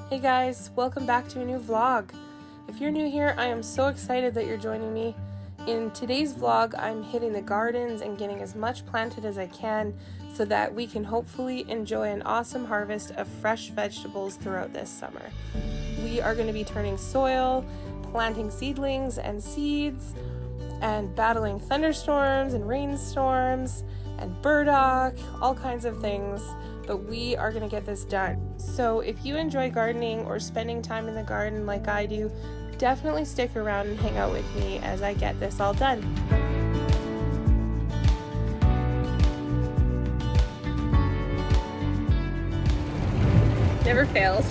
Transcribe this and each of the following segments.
Hey guys, welcome back to a new vlog. If you're new here, I am so excited that you're joining me. In today's vlog, I'm hitting the gardens and getting as much planted as I can so that we can hopefully enjoy an awesome harvest of fresh vegetables throughout this summer. We are going to be turning soil, planting seedlings and seeds, and battling thunderstorms and rainstorms and burdock, all kinds of things, but we are going to get this done. So if you enjoy gardening or spending time in the garden like I do, definitely stick around and hang out with me as I get this all done. Never fails.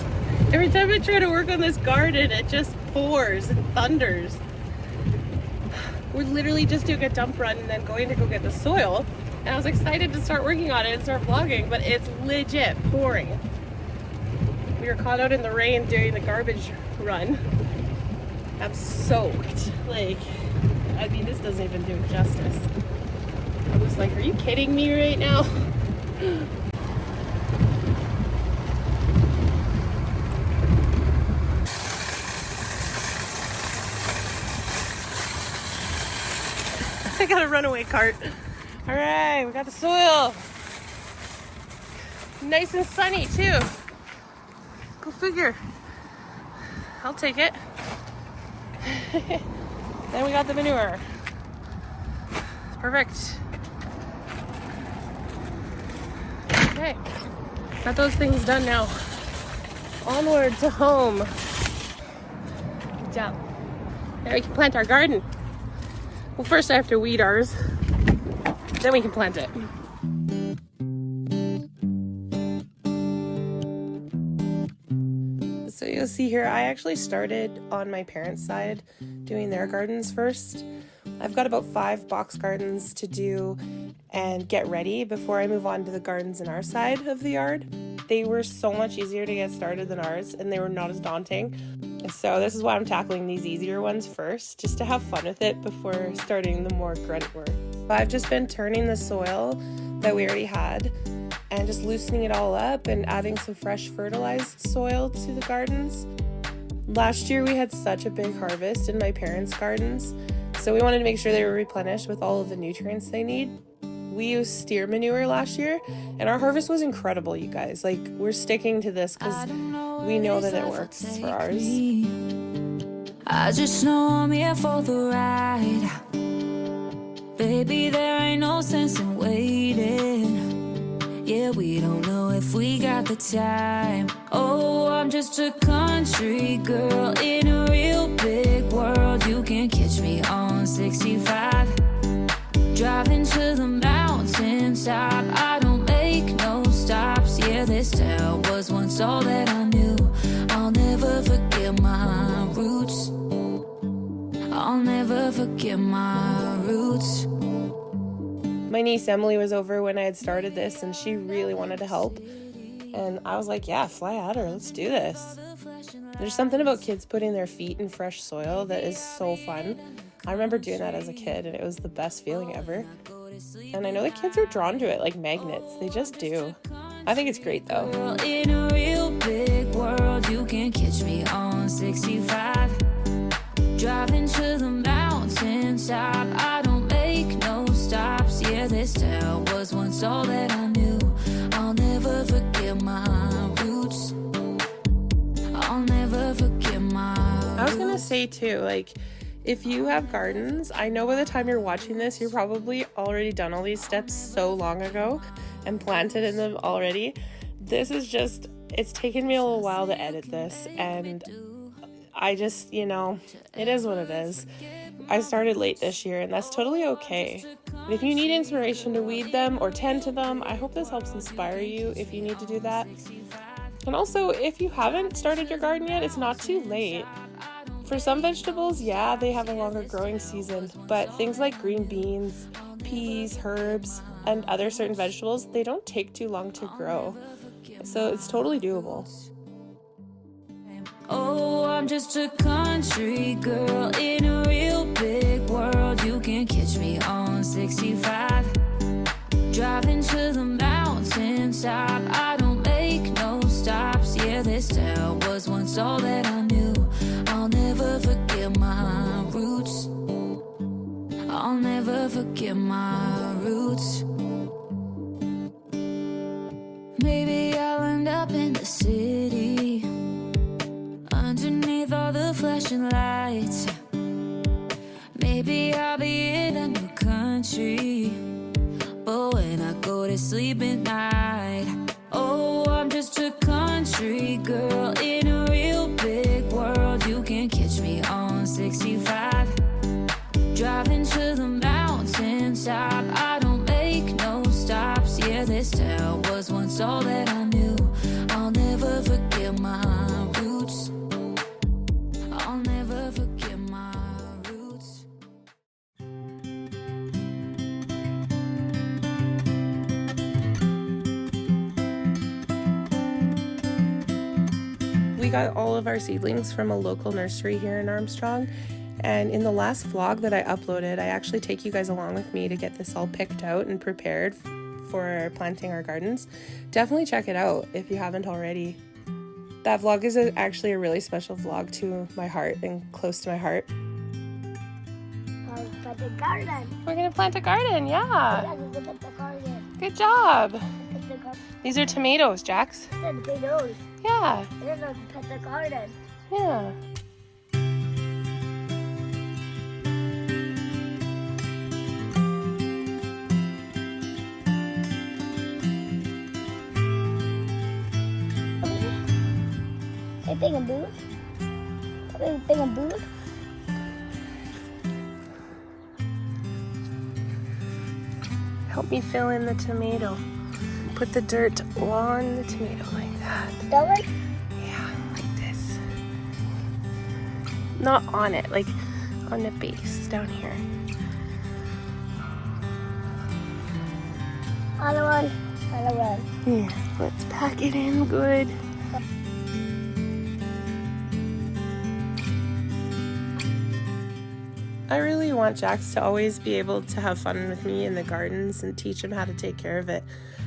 Every time I try to work on this garden, it just pours and thunders. We're literally just doing a dump run and then going to go get the soil. And I was excited to start working on it and start vlogging, but it's legit pouring. We were caught out in the rain doing the garbage run. I'm soaked. Like, I mean, this doesn't even do it justice. I was like, are you kidding me right now? I got a runaway cart. All right, we got the soil. Nice and sunny too. Go figure. I'll take it. Then we got the manure. Perfect. Okay, got those things done now. Onward to home. Good job. Now we can plant our garden. Well, first I have to weed ours, then we can plant it. So you'll see here, I actually started on my parents' side doing their gardens first. I've got about 5 box gardens to do and get ready before I move on to the gardens in our side of the yard. They were so much easier to get started than ours, and they were not as daunting. So this is why I'm tackling these easier ones first, just to have fun with it before starting the more grunt work. I've just been turning the soil that we already had and just loosening it all up and adding some fresh fertilized soil to the gardens. Last year we had such a big harvest in my parents' gardens, so we wanted to make sure they were replenished with all of the nutrients they need. We used steer manure last year, and our harvest was incredible, you guys. Like, we're sticking to this because we know that it works for ours. I just know I'm here for the ride. Baby, there ain't no sense in waiting. Yeah, we don't know if we got the time. Oh, I'm just a country girl in a real big world. You can catch me on 65, driving to the mountaintop. I don't make no stops. Yeah, this town was once all that I knew. I'll never forget my roots. I'll never forget my roots. My niece Emily was over when I had started this, and she really wanted to help. And I was like, yeah, fly at her, let's do this. There's something about kids putting their feet in fresh soil that is so fun. I remember doing that as a kid, and it was the best feeling ever. And I know the kids are drawn to it like magnets. They just do. I think it's great though. In a real big world, you can catch me on 65, driving to the mountaintop. I don't make no stops. Yeah, this town was once all that I knew. I'll never forget my roots. I'll never forget my roots. I was gonna say too, like, if you have gardens, I know by the time you're watching this, you're probably already done all these steps so long ago and planted in them already. This is just, it's taken me a little while to edit this, and I just, you know, it is what it is. I started late this year, and that's totally okay. But if you need inspiration to weed them or tend to them, I hope this helps inspire you if you need to do that. And also, if you haven't started your garden yet, it's not too late. For some vegetables, yeah, they have a longer growing season, but things like green beans, peas, herbs, and other certain vegetables, they don't take too long to grow. So it's totally doable. Oh, I'm just a country girl in a real big world. You can catch me on 65, driving to the mountaintop. I don't make no stops. Yeah, this town was one once all that I knew. I'll never forget my roots. I'll never forget my roots. Maybe I'll end up in the city, underneath all the flashing lights. Maybe I'll be in a new country, but when I go to sleep at night, oh, I'm just a country girl in a real big world. You can catch me on 65, driving to the mountaintop. I don't make no stops. Yeah, this town was once all that I knew. I'll never forget my roots. I'll never forget my roots. We got all of our seedlings from a local nursery here in Armstrong, and in the last vlog that I uploaded, I actually take you guys along with me to get this all picked out and prepared for planting our gardens. Definitely check it out if you haven't already. That vlog is actually a really special vlog to my heart and close to my heart. Plant a garden. We're gonna plant a garden, yeah. Yeah, look at the garden. Good job. Look at the garden. These are tomatoes, Jax. The potatoes. Yeah, And then look at the garden. yeah. Big and boot. Big and boot. Help me fill in the tomato. Put the dirt on the tomato like that. That way? Yeah, like this. Not on it, like on the base down here. Other one. Other one. Yeah, let's pack it in good. I really want Jax to always be able to have fun with me in the gardens and teach him how to take care of it.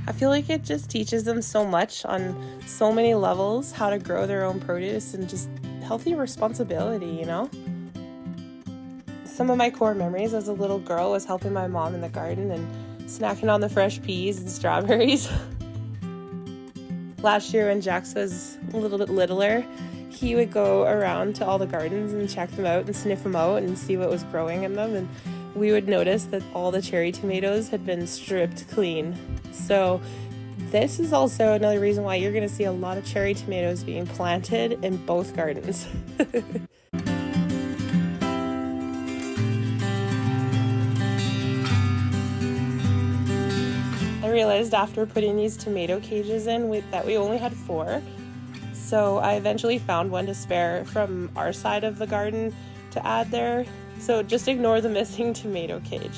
I feel like it just teaches them so much on so many levels, how to grow their own produce and just healthy responsibility, you know? Some of my core memories as a little girl was helping my mom in the garden and snacking on the fresh peas and strawberries. Last year when Jax was a little bit littler, he would go around to all the gardens and check them out and sniff them out and see what was growing in them, and we would notice that all the cherry tomatoes had been stripped clean. So this is also another reason why you're going to see a lot of cherry tomatoes being planted in both gardens. I realized after putting these tomato cages in that we only had 4. So I eventually found one to spare from our side of the garden to add there. So just ignore the missing tomato cage.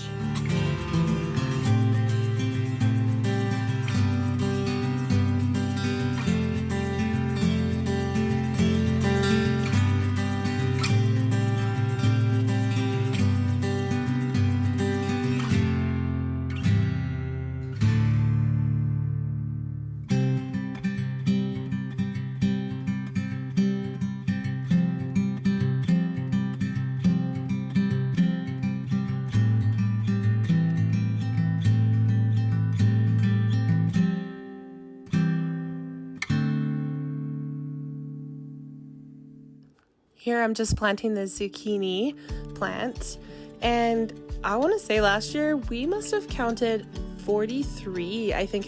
Here I'm just planting the zucchini plant, and I want to say last year we must have counted 43, I think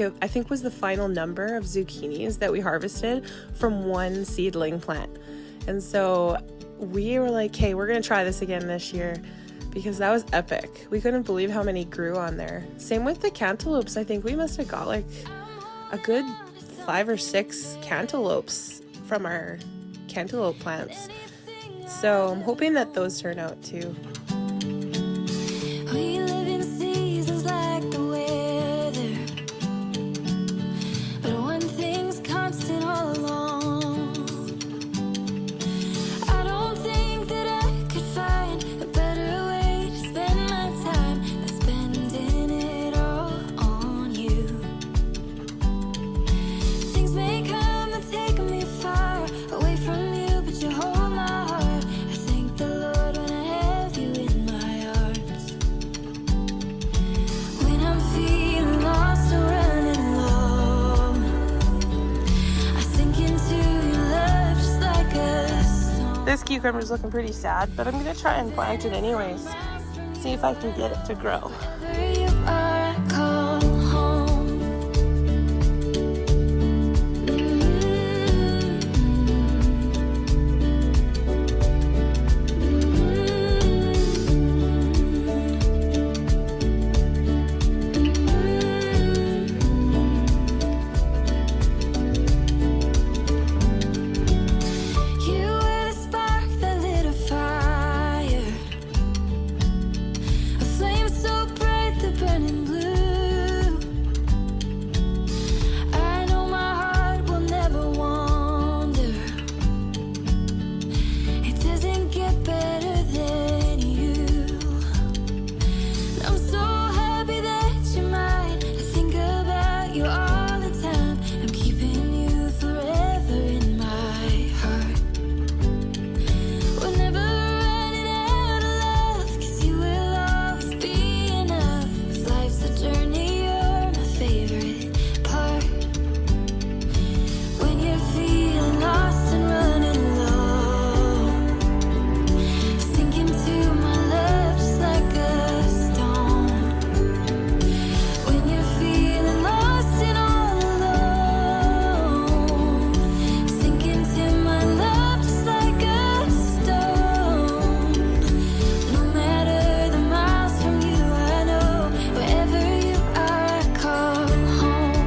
was the final number of zucchinis that we harvested from one seedling plant. And so we were like, hey, we're gonna try this again this year because that was epic. We couldn't believe how many grew on there. Same with the cantaloupes. I think we must have got like a good 5 or 6 cantaloupes from our cantaloupe plants. So I'm hoping that those turn out too. We live in seasons like the weather, but one thing's constant all along. I don't think that I could find a better way to spend my time than spending it all on you. Things may come and take me far away from you, This cucumber's looking pretty sad, but I'm gonna try and plant it anyways. See if I can get it to grow. Wherever you are, I call home. You were the spark that lit a fire, a flame so bright the burning blue. I know my heart will never wander. It doesn't get better than you. I'm so happy that you're mine. I think about you all the time. I'm keeping you forever in my heart. We're never running out of love, 'cause you will always be enough. If life's a journey, you're my favorite part. When you're feeling lost and running low, sink into my love just like a stone. When you're feeling lost and all alone, sink into my love just like a stone. No matter the miles from you, I know wherever you are, I call home.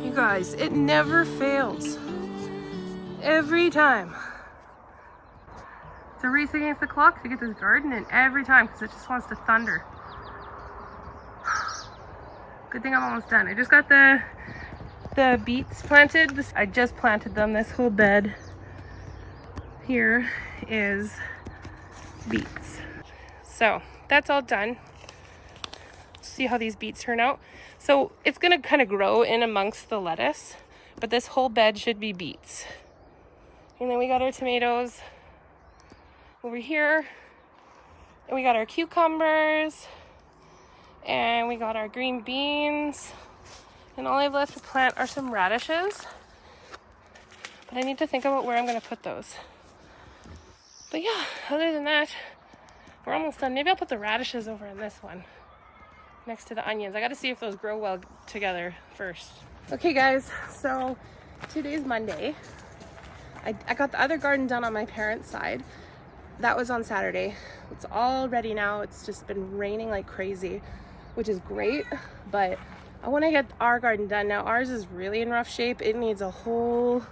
You guys, it never fails. Every time. It's a race against the clock to get this garden in every time because it just wants to thunder. Good thing I'm almost done. I just got the beets planted. I just planted them. This whole bed here is beets. So that's all done. See how these beets turn out. So it's gonna kind of grow in amongst the lettuce, but this whole bed should be beets. And then we got our tomatoes over here, and we got our cucumbers, and we got our green beans, and all I have left to plant are some radishes, but I need to think about where I'm gonna put those. But yeah, other than that, we're almost done. Maybe I'll put the radishes over in this one next to the onions. I got to see if those grow well together first. Okay guys, so today's Monday. I got the other garden done on my parents' side. That was on Saturday. It's all ready now. It's just been raining like crazy, which is great, but I want to get our garden done now. Ours is really in rough shape. It needs a whole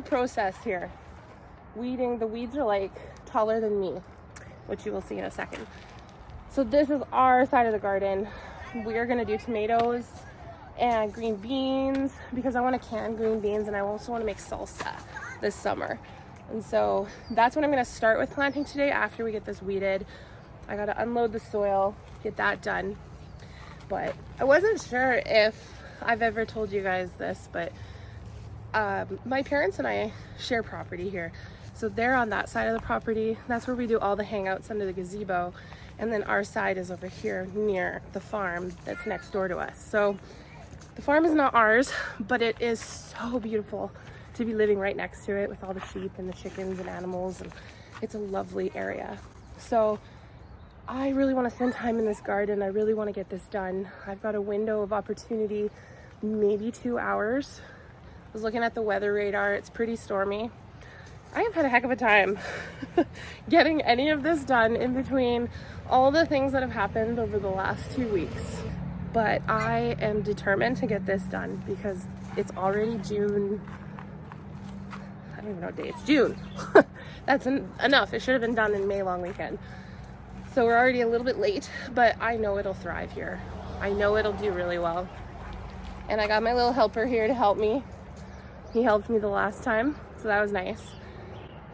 process here. Weeding, the weeds are like taller than me, which you will see in a second. So this is our side of the garden. We're gonna do tomatoes and green beans because I want to can green beans, and I also want to make salsa this summer. And so that's what I'm gonna start with planting today after we get this weeded. I gotta unload the soil, get that done. But I wasn't sure if I've ever told you guys this, but my parents and I share property here. So they're on that side of the property. That's where we do all the hangouts under the gazebo. And then our side is over here near the farm that's next door to us. So the farm is not ours, but it is so beautiful to be living right next to it with all the sheep and the chickens and animals. And it's a lovely area. So I really want to spend time in this garden. I really want to get this done. I've got a window of opportunity, maybe 2 hours. I was looking at the weather radar. It's pretty stormy. I have had a heck of a time getting any of this done in between all the things that have happened over the last 2 weeks. But I am determined to get this done because it's already June. I don't even know what day. It's June. That's enough. It should have been done in May long weekend. So we're already a little bit late, but I know it'll thrive here. I know it'll do really well. And I got my little helper here to help me. He helped me the last time, so that was nice.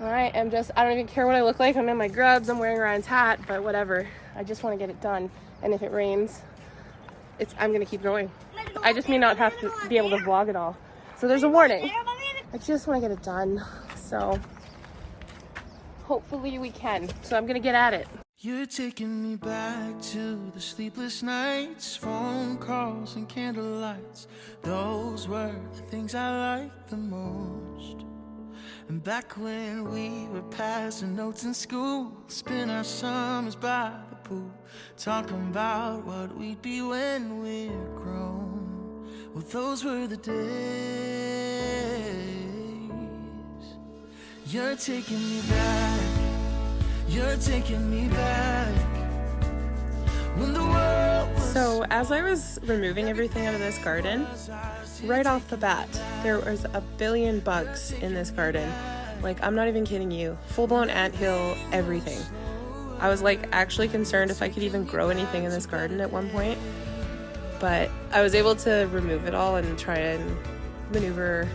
I don't even care what I look like. I'm in my grubs, I'm wearing Ryan's hat, but whatever. I just want to get it done. And if it rains, I'm gonna keep going. I just may not have to be able to vlog it all. So there's a warning. I just want to get it done. So hopefully we can. So I'm gonna get at it. You're taking me back to the sleepless nights, phone calls and candlelights. Those were the things I liked the most. And back when we were passing notes in school, spend our summers by the pool, talking about what we'd be when we're grown. Well, those were the days. You're taking me back. You're taking me back. When the world was... So as I was removing everything out of this garden, right off the bat, there was a billion bugs in this garden. Like, I'm not even kidding you. Full-blown anthill, everything. I was like actually concerned if I could even grow anything in this garden at one point. But I was able to remove it all and try and maneuver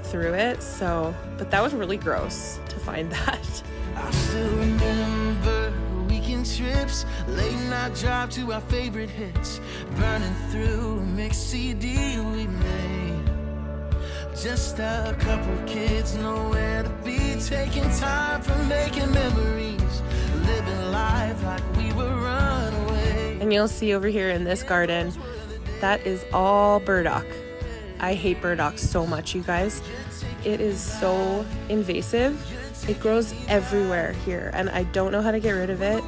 through it. So, but that was really gross to find that. I still remember weekend trips, late night drive to our favorite hits, burning through a mixed CD we made. Just a couple kids, nowhere to be, taking time for making memories, living life like we were runaway. And you'll see over here in this garden, that is all burdock. I hate burdock so much, you guys. It is so invasive. It grows everywhere here, and I don't know how to get rid of it.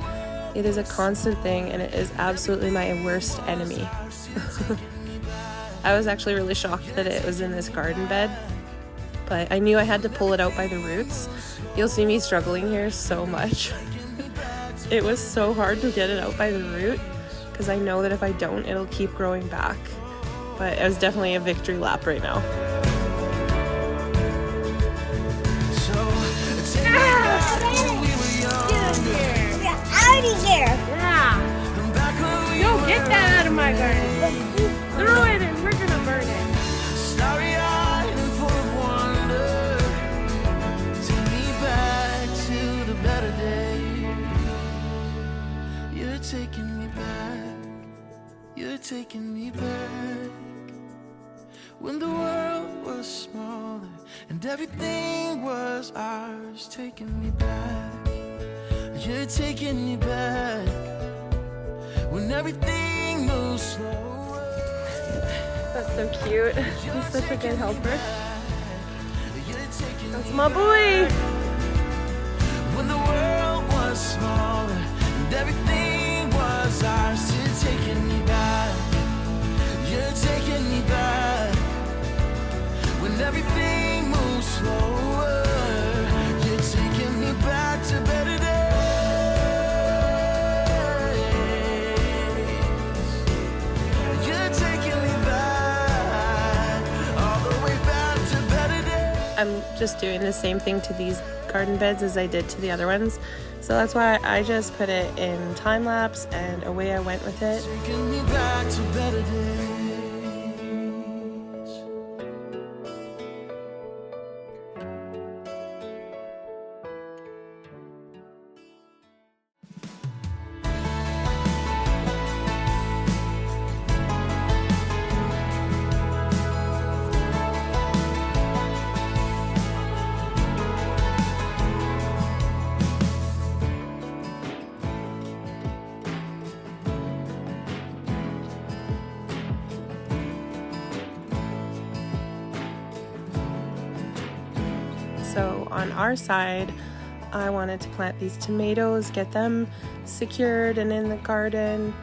It is a constant thing, and it is absolutely my worst enemy. I was actually really shocked that it was in this garden bed, but I knew I had to pull it out by the roots. You'll see me struggling here so much. It was so hard to get it out by the root, because I know that if I don't, it'll keep growing back. But it was definitely a victory lap right now. Out of here! Yeah. Yo, get that out of my garden. Throw it and we're gonna burn it. Starry-eyed and full of wonder, take me back to the better days. You're taking me back. You're taking me back. When the world was smaller and everything was ours, taking me back. You're taking me back. When everything moves slower. That's so cute. He's such a good helper. That's my boy. When the world was smaller and everything was ours, you're taking me back. You're taking me back. When everything moves slower, you're taking me back to better days. You're taking me back, all the way back to better days. I'm just doing the same thing to these garden beds as I did to the other ones. So that's why I just put it in time lapse and away I went with it. Taking me back to better days. So on our side, I wanted to plant these tomatoes, get them secured and in the garden.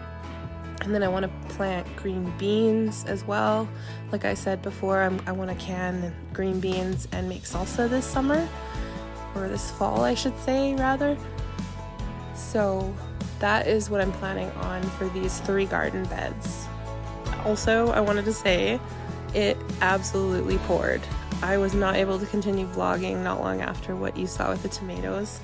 And then I want to plant green beans as well. Like I said before, I want to can green beans and make salsa this summer, or this fall, I should say, rather. So that is what I'm planning on for these 3 garden beds. Also, I wanted to say it absolutely poured. I was not able to continue vlogging not long after what you saw with the tomatoes.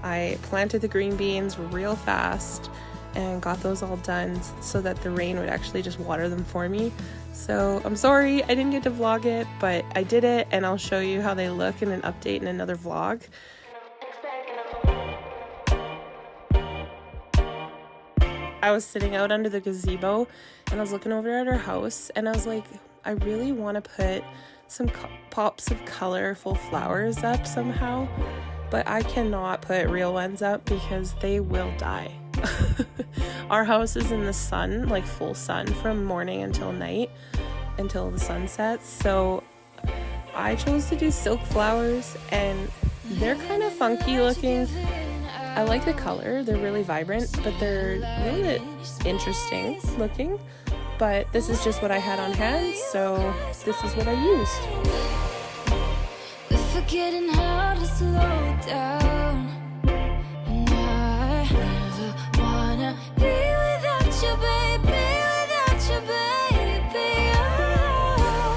I planted the green beans real fast and got those all done so that the rain would actually just water them for me. So I'm sorry I didn't get to vlog it, but I did it, and I'll show you how they look in an update in another vlog. I was sitting out under the gazebo and I was looking over at our house, and I was like, I really want to put some pops of colorful flowers up somehow, but I cannot put real ones up because they will die. Our house is in the sun, like full sun, from morning until night, until the sun sets. So I chose to do silk flowers, and they're kind of funky looking. I like the color, they're really vibrant, but they're a little bit interesting looking. But this is just what I had on hand, so this is what I used. We're forgetting how to slow down, and I never wanna be without you, baby, without you, baby. Oh,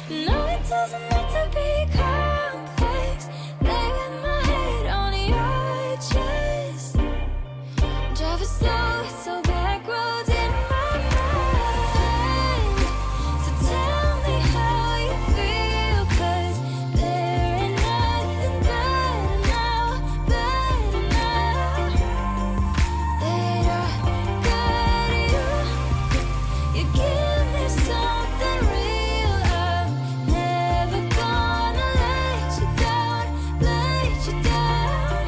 no, it doesn't have to be complex. Lay with my head on your chest. Driving slow, so back roads in my mind. So tell me how you feel, 'cause there ain't nothing better now that I got you. You give me something real. I'm never gonna let you down, let you down.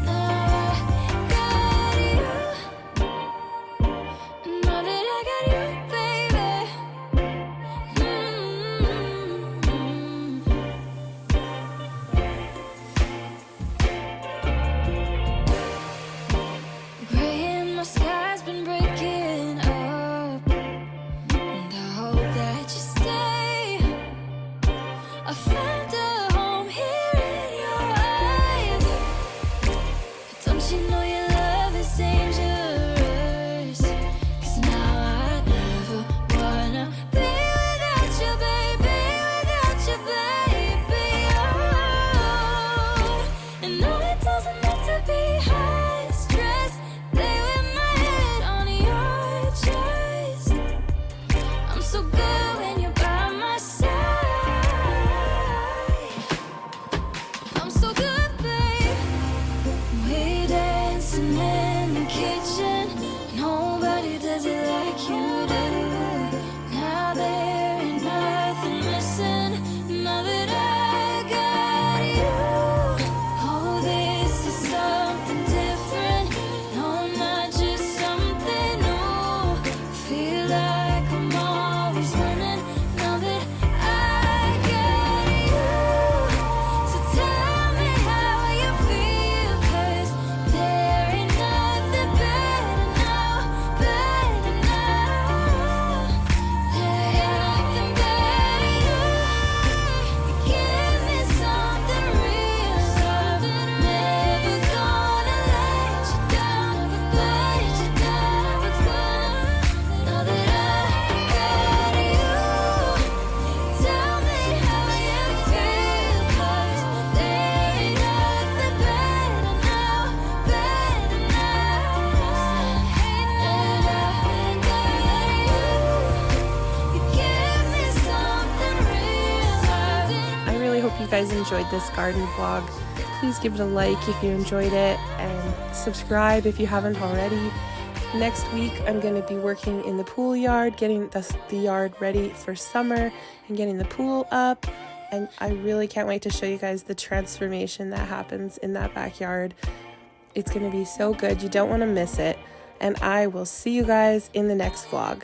Now I got you. Now that I got you, baby. Gray in my sky's been breaking up, and I hope that you stay. I found a home here in your eyes. Don't you know your love is dangerous? 'Cause now I never wanna be without you, baby, without you, baby. Oh, and no, it doesn't have to be high stress. Lay with my head on your chest. I'm so good when you're by my side. I'm so good, babe. We dancing in the kitchen. Nobody does it like you do. Now there ain't nothing missing. Now that I got you. Oh, this is something different. No, not just something new. Feel like I'm always winning. Now that I got you. So tell me how you feel, 'cause there ain't nothing better now, better now. There ain't nothing better. You give me something real. Never gonna let you down, let you down. Now that I got you, tell me how you feel, 'cause there ain't nothing better now, better now. And I got you. You give me something real. I really hope you guys enjoyed this garden vlog. Please give it a like if you enjoyed it, and subscribe if you haven't already. Next week I'm going to be working in the pool yard, getting the yard ready for summer and getting the pool up, and I really can't wait to show you guys the transformation that happens in that backyard. It's going to be so good. You don't want to miss it, and I will see you guys in the next vlog.